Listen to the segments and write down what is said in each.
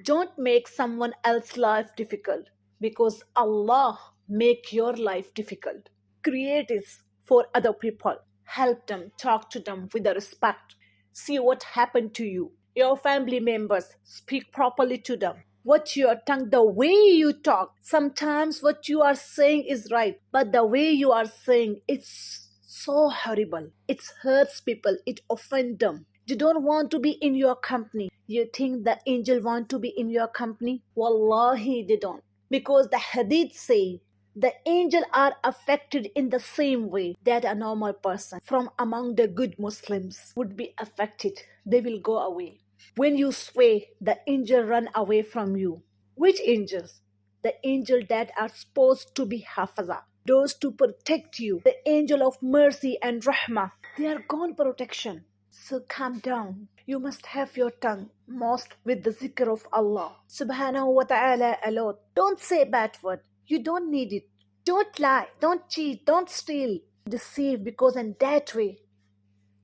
Don't make someone else's life difficult because Allah make your life difficult. Create is for other people. Help them, talk to them with the respect. See what happened to you. Your family members, speak properly to them. Watch your tongue, the way you talk. Sometimes what you are saying is right, but the way you are saying it's so horrible. It hurts people, it offends them. You don't want to be in your company. You think the angel want to be in your company? Wallahi, they don't. Because the hadith say the angel are affected in the same way that a normal person from among the good Muslims would be affected. They will go away. When you sway, the angel run away from you. Which angels? The angel that are supposed to be hafaza, those to protect you, the angel of mercy and rahmah. They are gone protection. So calm down. You must have your tongue most with the zikr of Allah subhanahu wa ta'ala alone. Don't say bad word. You don't need it. Don't lie. Don't cheat. Don't steal. Deceive, because in that way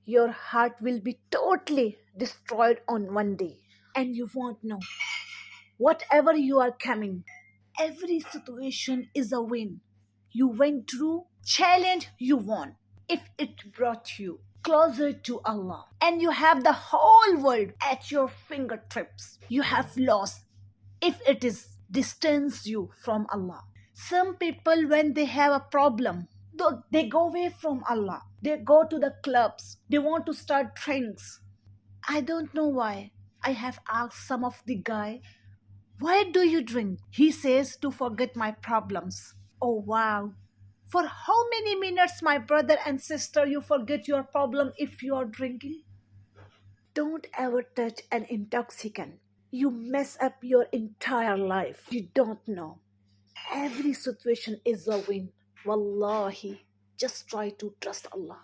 your heart will be totally destroyed on one day and you won't know. Whatever you are coming, every situation is a win. You went through challenge, you won. If it brought you closer to Allah and you have the whole world at your fingertips, you have lost if it is distance you from Allah. Some people, when they have a problem, they go away from Allah. They go to the clubs. They want to start drinks. I don't know why. I have asked some of the guy, why do you drink? He says, to forget my problems. Oh wow. For how many minutes, my brother and sister, you forget your problem if you are drinking? Don't ever touch an intoxicant. You mess up your entire life. You don't know. Every situation is a win. Wallahi, just try to trust Allah.